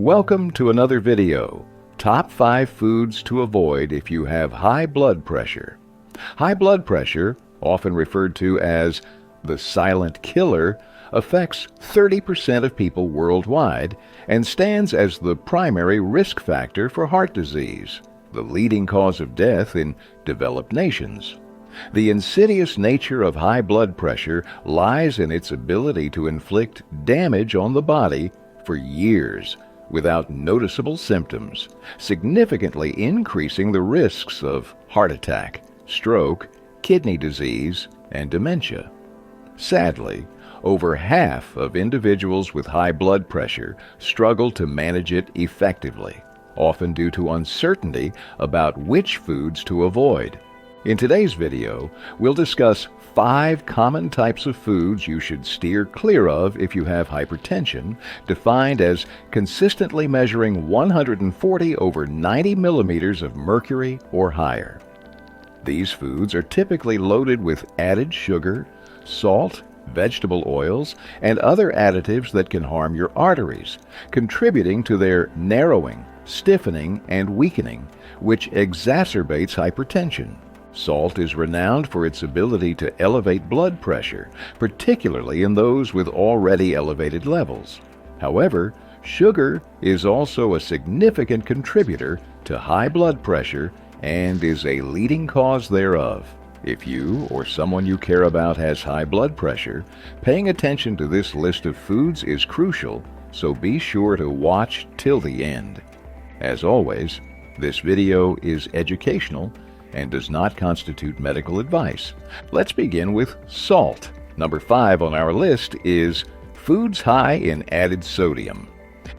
Welcome to another video, Top 5 Foods to Avoid If You Have High Blood Pressure. High blood pressure, often referred to as the silent killer, affects 30% of people worldwide and stands as the primary risk factor for heart disease, the leading cause of death in developed nations. The insidious nature of high blood pressure lies in its ability to inflict damage on the body for years without noticeable symptoms, significantly increasing the risks of heart attack, stroke, kidney disease, and dementia. Sadly, over half of individuals with high blood pressure struggle to manage it effectively, often due to uncertainty about which foods to avoid. In today's video, we'll discuss 5 common types of foods you should steer clear of if you have hypertension, defined as consistently measuring 140 over 90 millimeters of mercury or higher. These foods are typically loaded with added sugar, salt, vegetable oils, and other additives that can harm your arteries, contributing to their narrowing, stiffening, and weakening, which exacerbates hypertension. Salt is renowned for its ability to elevate blood pressure, particularly in those with already elevated levels. However, sugar is also a significant contributor to high blood pressure and is a leading cause thereof. If you or someone you care about has high blood pressure, paying attention to this list of foods is crucial, so be sure to watch till the end. As always, this video is educational and does not constitute medical advice. Let's begin with salt. Number 5 on our list is foods high in added sodium.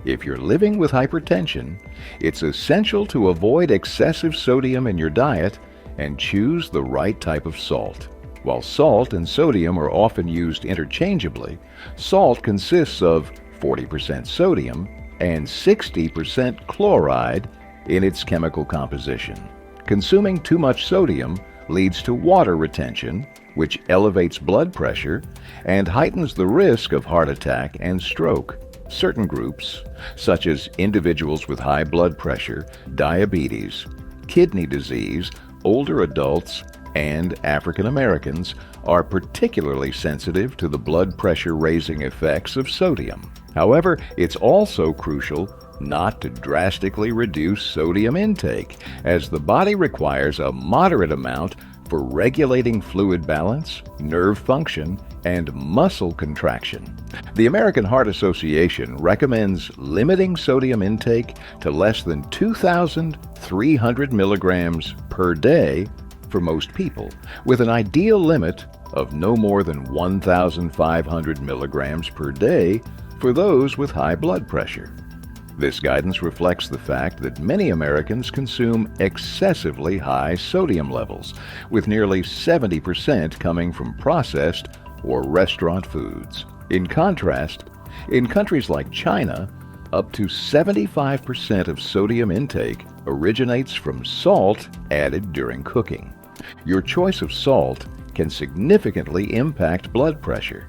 If you're living with hypertension, it's essential to avoid excessive sodium in your diet and choose the right type of salt. While salt and sodium are often used interchangeably, salt consists of 40% sodium and 60% chloride in its chemical composition. Consuming too much sodium leads to water retention, which elevates blood pressure and heightens the risk of heart attack and stroke. Certain groups, such as individuals with high blood pressure, diabetes, kidney disease, older adults, and African Americans, are particularly sensitive to the blood pressure raising effects of sodium. However, it's also crucial not to drastically reduce sodium intake, as the body requires a moderate amount for regulating fluid balance, nerve function, and muscle contraction. The American Heart Association recommends limiting sodium intake to less than 2,300 milligrams per day for most people, with an ideal limit of no more than 1,500 milligrams per day for those with high blood pressure. This guidance reflects the fact that many Americans consume excessively high sodium levels, with nearly 70% coming from processed or restaurant foods. In contrast, in countries like China, up to 75% of sodium intake originates from salt added during cooking. Your choice of salt can significantly impact blood pressure.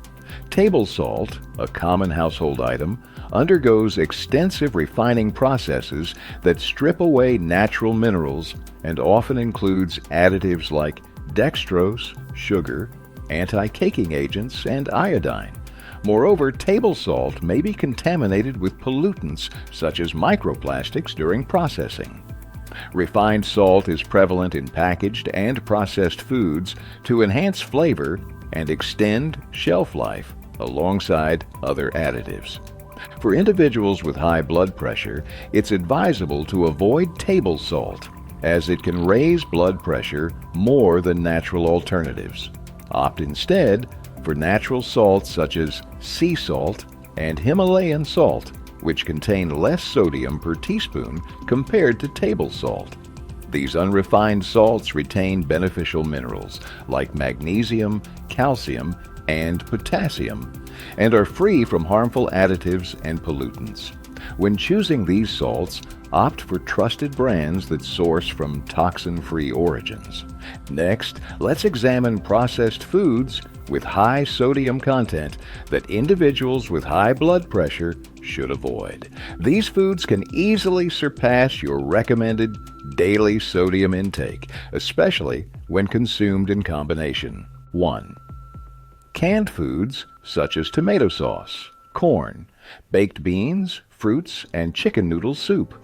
Table salt, a common household item, undergoes extensive refining processes that strip away natural minerals and often includes additives like dextrose, sugar, anti-caking agents, and iodine. Moreover, table salt may be contaminated with pollutants such as microplastics during processing. Refined salt is prevalent in packaged and processed foods to enhance flavor and extend shelf life alongside other additives. For individuals with high blood pressure, it's advisable to avoid table salt, as it can raise blood pressure more than natural alternatives. Opt instead for natural salts such as sea salt and Himalayan salt, which contain less sodium per teaspoon compared to table salt. These unrefined salts retain beneficial minerals like magnesium, calcium, and potassium, and are free from harmful additives and pollutants. When choosing these salts, opt for trusted brands that source from toxin-free origins. Next, let's examine processed foods with high sodium content that individuals with high blood pressure should avoid. These foods can easily surpass your recommended daily sodium intake, especially when consumed in combination. 1. Canned foods such as tomato sauce, corn, baked beans, fruits, and chicken noodle soup.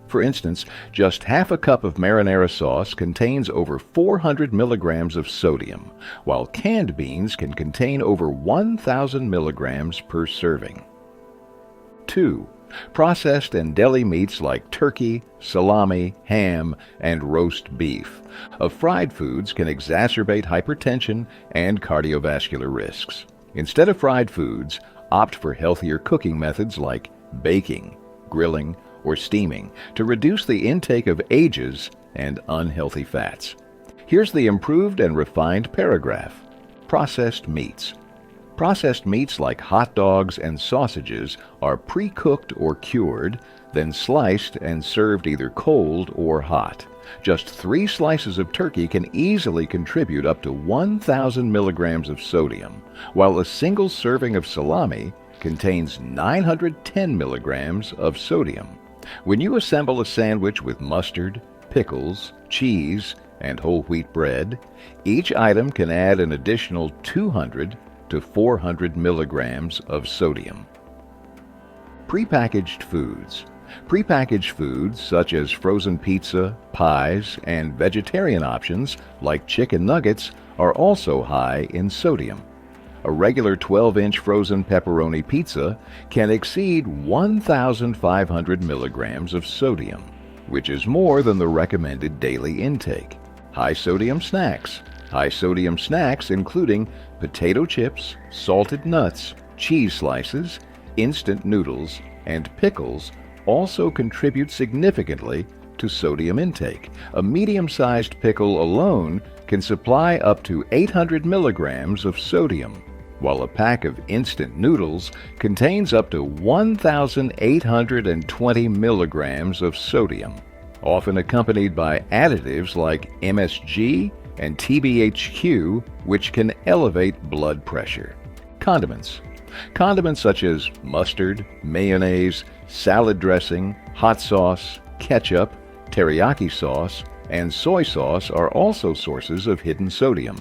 For instance, just half a cup of marinara sauce contains over 400 milligrams of sodium, while canned beans can contain over 1,000 milligrams per serving. 2. Processed and deli meats like turkey, salami, ham, and roast beef. Fried foods can exacerbate hypertension and cardiovascular risks. Instead of fried foods, opt for healthier cooking methods like baking, grilling, or steaming to reduce the intake of ages and unhealthy fats. Here's the improved and refined paragraph. Processed meats. Processed meats like hot dogs and sausages are pre-cooked or cured, then sliced and served either cold or hot. Just 3 slices of turkey can easily contribute up to 1,000 milligrams of sodium, while a single serving of salami contains 910 milligrams of sodium. When you assemble a sandwich with mustard, pickles, cheese, and whole wheat bread, each item can add an additional 200 to 400 milligrams of sodium. Prepackaged foods. Prepackaged foods such as frozen pizza, pies, and vegetarian options like chicken nuggets are also high in sodium. A regular 12-inch frozen pepperoni pizza can exceed 1,500 milligrams of sodium, which is more than the recommended daily intake. High-sodium snacks. High-sodium snacks including potato chips, salted nuts, cheese slices, instant noodles, and pickles also contribute significantly to sodium intake. A medium-sized pickle alone can supply up to 800 milligrams of sodium, while a pack of instant noodles contains up to 1,820 milligrams of sodium, often accompanied by additives like MSG and TBHQ, which can elevate blood pressure. Condiments. Condiments such as mustard, mayonnaise, salad dressing, hot sauce, ketchup, teriyaki sauce, and soy sauce are also sources of hidden sodium.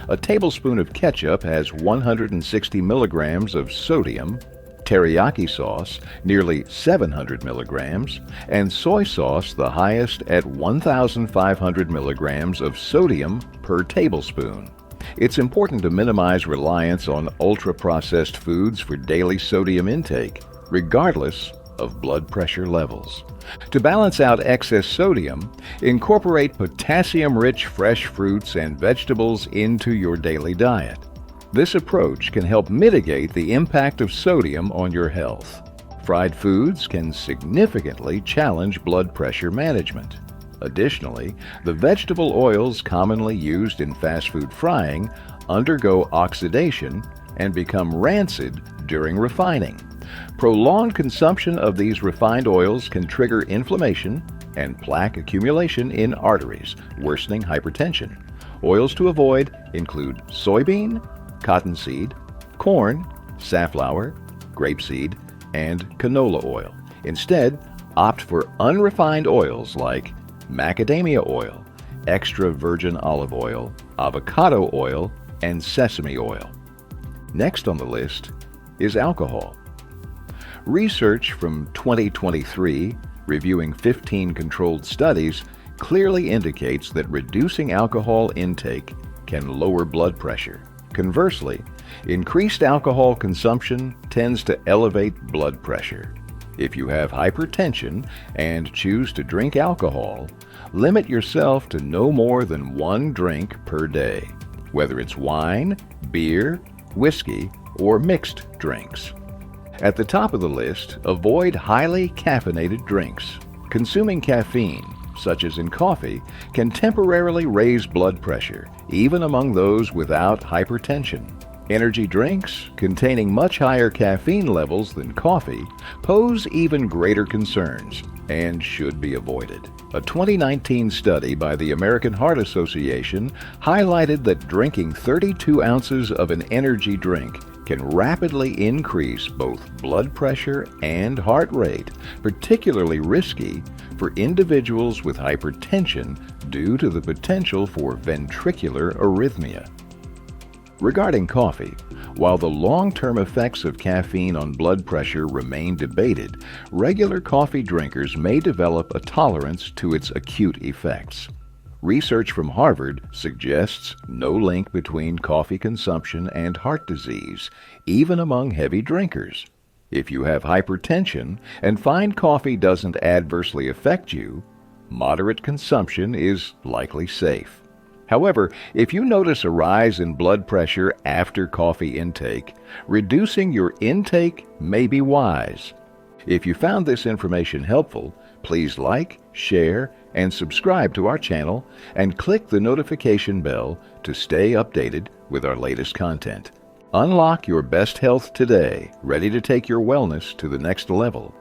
A tablespoon of ketchup has 160 milligrams of sodium, teriyaki sauce nearly 700 milligrams, and soy sauce the highest at 1,500 milligrams of sodium per tablespoon. It's important to minimize reliance on ultra-processed foods for daily sodium intake, regardless of blood pressure levels. To balance out excess sodium, incorporate potassium-rich fresh fruits and vegetables into your daily diet. This approach can help mitigate the impact of sodium on your health. Fried foods can significantly challenge blood pressure management. Additionally, the vegetable oils commonly used in fast food frying undergo oxidation and become rancid during refining. Prolonged consumption of these refined oils can trigger inflammation and plaque accumulation in arteries, worsening hypertension. Oils to avoid include soybean, cottonseed, corn, safflower, grapeseed, and canola oil. Instead, opt for unrefined oils like macadamia oil, extra virgin olive oil, avocado oil, and sesame oil. Next on the list is alcohol. Research from 2023, reviewing 15 controlled studies, clearly indicates that reducing alcohol intake can lower blood pressure. Conversely, increased alcohol consumption tends to elevate blood pressure. If you have hypertension and choose to drink alcohol, limit yourself to no more than 1 drink per day, whether it's wine, beer, whiskey, or mixed drinks. At the top of the list, avoid highly caffeinated drinks. Consuming caffeine, such as in coffee, can temporarily raise blood pressure, even among those without hypertension. Energy drinks, containing much higher caffeine levels than coffee, pose even greater concerns and should be avoided. A 2019 study by the American Heart Association highlighted that drinking 32 ounces of an energy drink can rapidly increase both blood pressure and heart rate, particularly risky for individuals with hypertension due to the potential for ventricular arrhythmia. Regarding coffee, while the long-term effects of caffeine on blood pressure remain debated, regular coffee drinkers may develop a tolerance to its acute effects. Research from Harvard suggests no link between coffee consumption and heart disease, even among heavy drinkers. If you have hypertension and find coffee doesn't adversely affect you, moderate consumption is likely safe. However, if you notice a rise in blood pressure after coffee intake, reducing your intake may be wise. If you found this information helpful, please like, share, and subscribe to our channel and click the notification bell to stay updated with our latest content. Unlock your best health today, ready to take your wellness to the next level.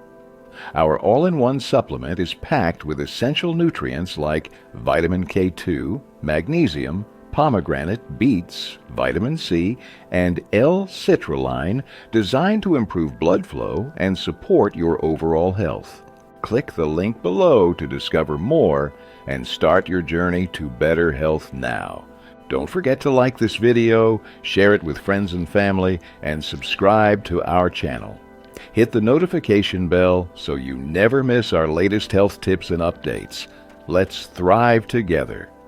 Our all-in-one supplement is packed with essential nutrients like vitamin K2, magnesium, pomegranate, beets, vitamin C, and L-citrulline, designed to improve blood flow and support your overall health. Click the link below to discover more and start your journey to better health now. Don't forget to like this video, share it with friends and family, and subscribe to our channel. Hit the notification bell so you never miss our latest health tips and updates. Let's thrive together.